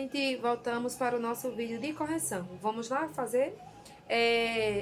gente, voltamos para o nosso vídeo de correção. Vamos lá fazer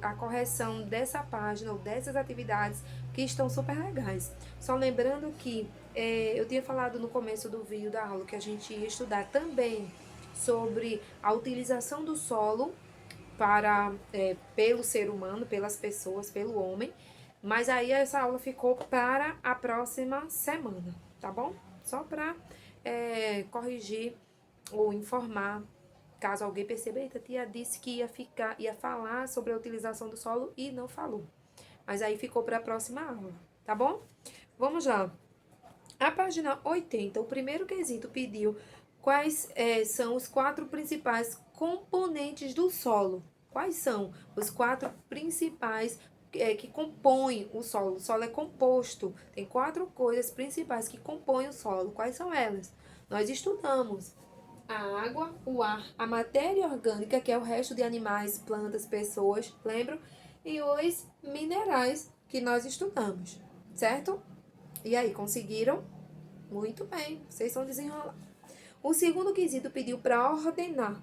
a correção dessa página ou dessas atividades que estão super legais. Só lembrando que eu tinha falado no começo do vídeo da aula que a gente ia estudar também sobre a utilização do solo pelo ser humano, pelas pessoas, pelo homem. Mas aí essa aula ficou para a próxima semana, tá bom? Só para corrigir ou informar, caso alguém perceba, eita, tia disse que ia falar sobre a utilização do solo e não falou. Mas aí ficou para a próxima aula, tá bom? Vamos lá. A página 80, o primeiro quesito pediu quais são os 4 principais componentes do solo. Quais são os 4 principais que compõem o solo? O solo é composto, tem 4 coisas principais que compõem o solo. Quais são elas? Nós estudamos a água, o ar, a matéria orgânica, que é o resto de animais, plantas, pessoas, lembram? E os minerais que nós estudamos, certo? E aí, conseguiram? Muito bem, vocês são desenrolados. O segundo quesito pediu para ordenar.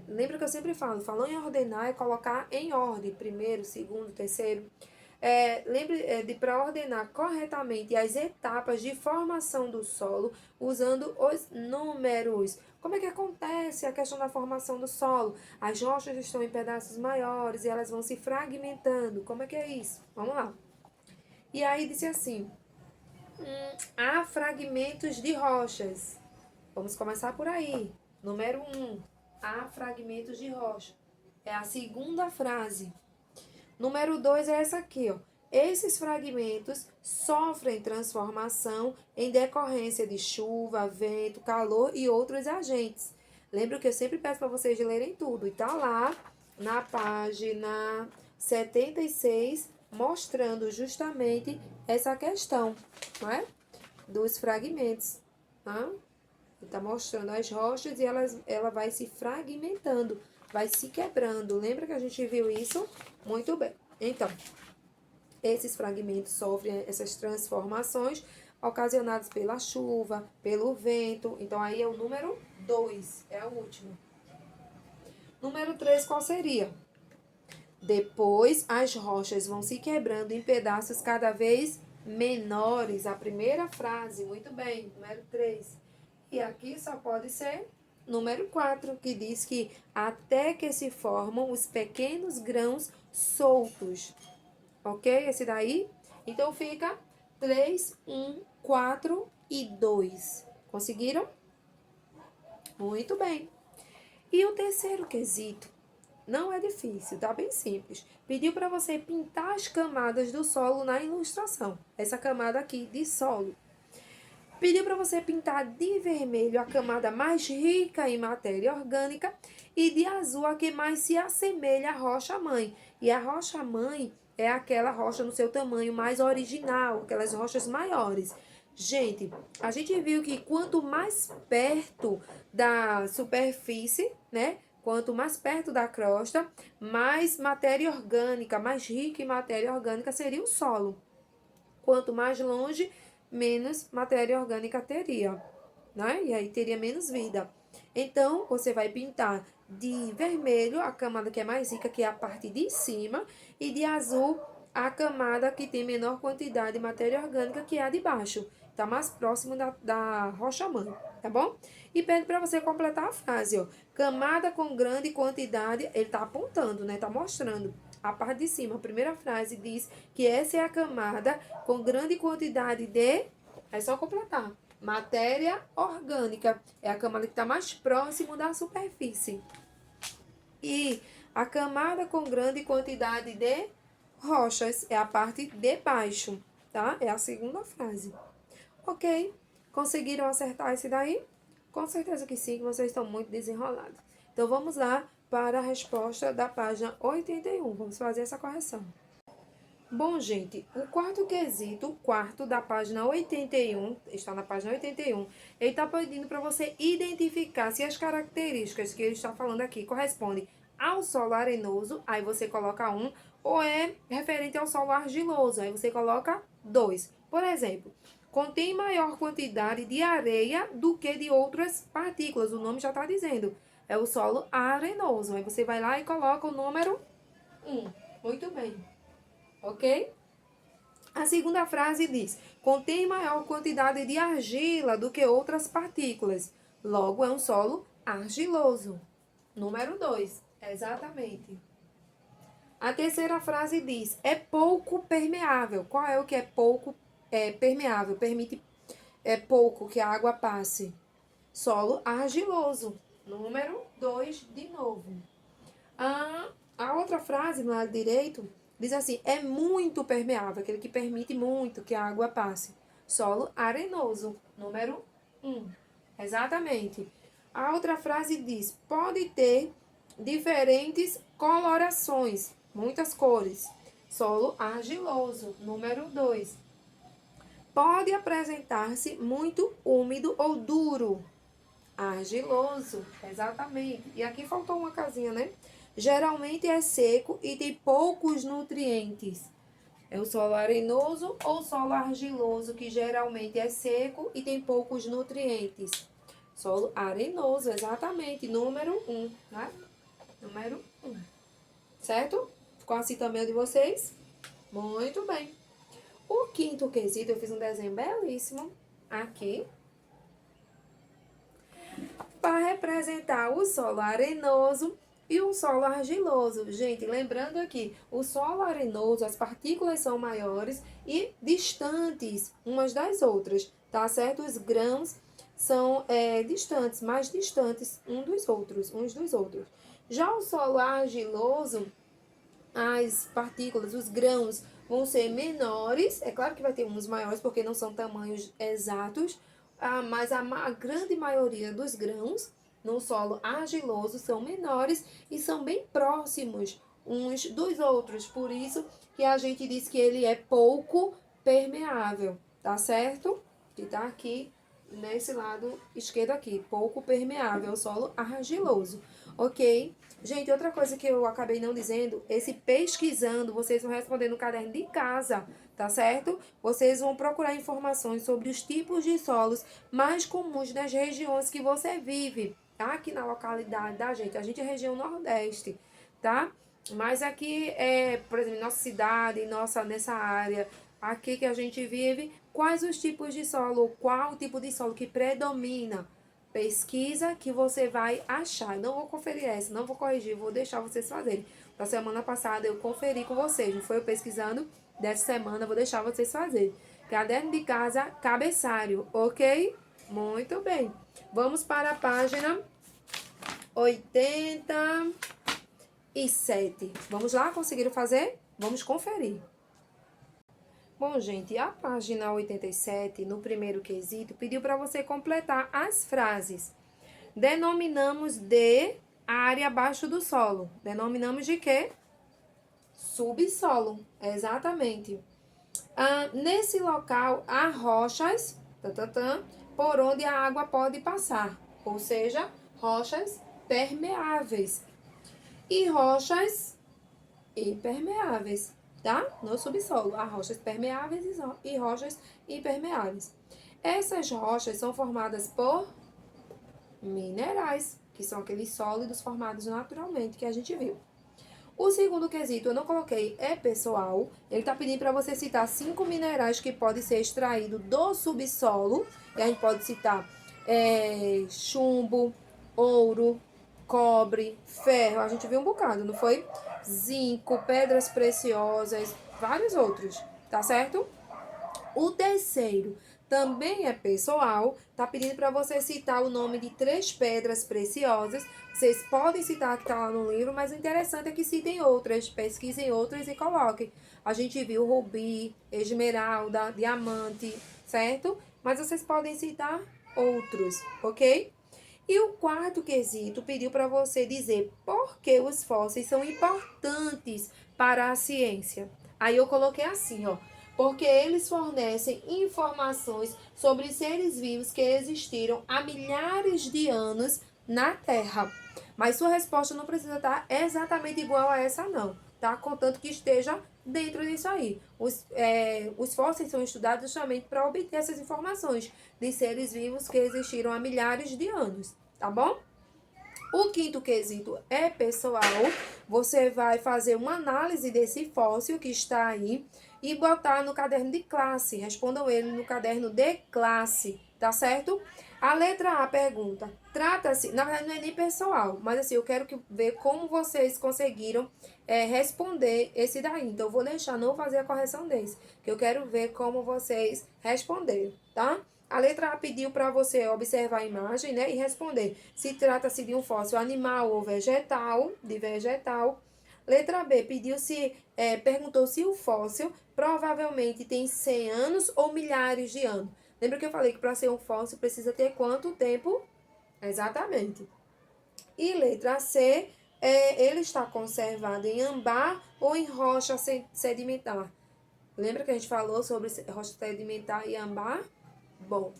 Lembra que eu sempre falo, falou em ordenar é colocar em ordem, primeiro, segundo, terceiro. Lembre de para ordenar corretamente as etapas de formação do solo usando os números. Como é que acontece a questão da formação do solo? As rochas estão em pedaços maiores e elas vão se fragmentando. Como é que é isso? Vamos lá. E aí disse assim, há fragmentos de rochas. Vamos começar por aí. Número 1, há fragmentos de rocha. É a segunda frase. Número 2 é essa aqui, ó. Esses fragmentos sofrem transformação em decorrência de chuva, vento, calor e outros agentes. Lembra que eu sempre peço para vocês lerem tudo. E tá lá na página 76, mostrando justamente essa questão, não é? Dos fragmentos. Tá? Está mostrando as rochas e ela vai se fragmentando, vai se quebrando. Lembra que a gente viu isso? Muito bem. Então, esses fragmentos sofrem essas transformações ocasionadas pela chuva, pelo vento. Então, aí é o número 2, é o último. Número 3, qual seria? Depois, as rochas vão se quebrando em pedaços cada vez menores. A primeira frase, muito bem, número 3. E aqui só pode ser número 4, que diz que até que se formam os pequenos grãos soltos. Ok? Esse daí? Então fica 3, 1, 4 e 2. Conseguiram? Muito bem. E o terceiro quesito não é difícil, tá bem simples. Pediu para você pintar as camadas do solo na ilustração. Essa camada aqui de solo. Pediu para você pintar de vermelho a camada mais rica em matéria orgânica e de azul a que mais se assemelha à rocha-mãe. E a rocha-mãe é aquela rocha no seu tamanho mais original, aquelas rochas maiores. Gente, a gente viu que quanto mais perto da superfície, né? Quanto mais perto da crosta, mais matéria orgânica, mais rica em matéria orgânica seria o solo. Quanto mais longe, menos matéria orgânica teria, né? E aí teria menos vida. Então, você vai pintar de vermelho a camada que é mais rica, que é a parte de cima, e de azul a camada que tem menor quantidade de matéria orgânica, que é a de baixo. Está mais próximo da rocha-mãe, tá bom? E pede para você completar a frase, ó. Camada com grande quantidade, ele está apontando, né? Está mostrando. A parte de cima, a primeira frase diz que essa é a camada com grande quantidade de... É só completar. Matéria orgânica. É a camada que está mais próximo da superfície. E a camada com grande quantidade de rochas é a parte de baixo, tá? É a segunda frase. Ok? Conseguiram acertar esse daí? Com certeza que sim, que vocês estão muito desenrolados. Então, vamos lá para a resposta da página 81. Vamos fazer essa correção. Bom, gente, o quarto quesito, o quarto da página 81, está na página 81, ele está pedindo para você identificar se as características que ele está falando aqui correspondem ao solo arenoso, aí você coloca 1, ou é referente ao solo argiloso, aí você coloca 2. Por exemplo, contém maior quantidade de areia do que de outras partículas. O nome já está dizendo. É o solo arenoso. Aí você vai lá e coloca o número 1. Muito bem. Ok? A segunda frase diz: contém maior quantidade de argila do que outras partículas. Logo, é um solo argiloso. Número 2. Exatamente. A terceira frase diz: é pouco permeável. Qual é o que é pouco permeável? Permite pouco que a água passe. Solo argiloso. Número 2 de novo. A outra frase, no lado direito, diz assim: é muito permeável, aquele que permite muito que a água passe. Solo arenoso. Número 1. Exatamente. A outra frase diz: pode ter diferentes colorações, muitas cores. Solo argiloso. Número 2. Pode apresentar-se muito úmido ou duro. Argiloso, exatamente. E aqui faltou uma casinha, né? Geralmente é seco e tem poucos nutrientes. É o solo arenoso ou solo argiloso, que geralmente é seco e tem poucos nutrientes. Solo arenoso, exatamente. Número 1, né? Número 1. Certo? Ficou assim também o de vocês? Muito bem. O quinto quesito, eu fiz um desenho belíssimo aqui para representar o solo arenoso e o solo argiloso. Gente, lembrando aqui, o solo arenoso, as partículas são maiores e distantes umas das outras, tá certo? Os grãos são distantes, mais distantes uns dos outros. Já o solo argiloso, as partículas, os grãos vão ser menores. É claro que vai ter uns maiores, porque não são tamanhos exatos, mas a grande maioria dos grãos no solo argiloso são menores e são bem próximos uns dos outros. Por isso que a gente diz que ele é pouco permeável, tá certo? Que tá aqui nesse lado esquerdo aqui, pouco permeável, solo argiloso, ok? Gente, outra coisa que eu acabei não dizendo, esse pesquisando, vocês vão responder no caderno de casa, tá certo? Vocês vão procurar informações sobre os tipos de solos mais comuns nas regiões que você vive, tá? Aqui na localidade da gente, a gente é região Nordeste, tá? Mas aqui, por exemplo, nossa cidade, nessa área, aqui que a gente vive, quais os tipos de solo, qual o tipo de solo que predomina? Pesquisa que você vai achar. Não vou conferir essa, não vou corrigir, vou deixar vocês fazerem. Da semana passada eu conferi com vocês, não foi eu pesquisando? Dessa semana eu vou deixar vocês fazerem. Caderno de casa, cabeçalho, ok? Muito bem. Vamos para a página 87. Vamos lá? Conseguiram fazer? Vamos conferir. Bom, gente, a página 87, no primeiro quesito, pediu para você completar as frases. Denominamos de área abaixo do solo. Denominamos de quê? Subsolo, exatamente. Nesse local, há rochas, por onde a água pode passar. Ou seja, rochas permeáveis. E rochas impermeáveis, tá? No subsolo, há rochas permeáveis e rochas impermeáveis. Essas rochas são formadas por minerais, que são aqueles sólidos formados naturalmente que a gente viu. O segundo quesito eu não coloquei, é pessoal. Ele está pedindo para você citar 5 minerais que podem ser extraídos do subsolo. E a gente pode citar chumbo, ouro, cobre, ferro. A gente viu um bocado, não foi? Zinco, pedras preciosas, vários outros, tá certo? O terceiro também é pessoal, tá pedindo para você citar o nome de 3 pedras preciosas. Vocês podem citar que tá lá no livro, mas o interessante é que citem outras, pesquisem outras e coloquem. A gente viu rubi, esmeralda, diamante, certo? Mas vocês podem citar outros, ok? E o quarto quesito pediu para você dizer por que os fósseis são importantes para a ciência. Aí eu coloquei assim, ó. Porque eles fornecem informações sobre seres vivos que existiram há milhares de anos na Terra. Mas sua resposta não precisa estar exatamente igual a essa, não, tá? Contanto que esteja dentro disso aí. Os fósseis são estudados justamente para obter essas informações de seres vivos que existiram há milhares de anos, tá bom? O quinto quesito é pessoal. Você vai fazer uma análise desse fóssil que está aí e botar no caderno de classe. Respondam ele no caderno de classe, tá certo? A letra A pergunta: trata-se, na verdade não é nem pessoal, mas assim, eu quero ver como vocês conseguiram responder esse daí. Então, eu vou deixar não fazer a correção desse, que eu quero ver como vocês responderam, tá? A letra A pediu para você observar a imagem, né, e responder se trata-se de um fóssil animal ou vegetal, de vegetal. Letra B perguntou se o fóssil provavelmente tem 100 anos ou milhares de anos. Lembra que eu falei que para ser um fóssil precisa ter quanto tempo? Exatamente. E letra C, ele está conservado em ambar ou em rocha sedimentar? Lembra que a gente falou sobre rocha sedimentar e ambar? Bom,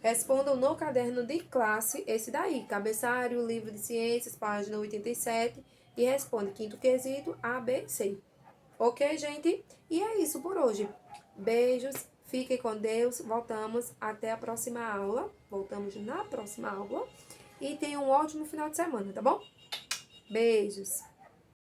respondam no caderno de classe, esse daí, cabeçalho, livro de ciências, página 87, e responde quinto quesito, A, B, C. Ok, gente? E é isso por hoje. Beijos, fiquem com Deus, voltamos até a próxima aula. Voltamos na próxima aula. E tenham um ótimo final de semana, tá bom? Beijos!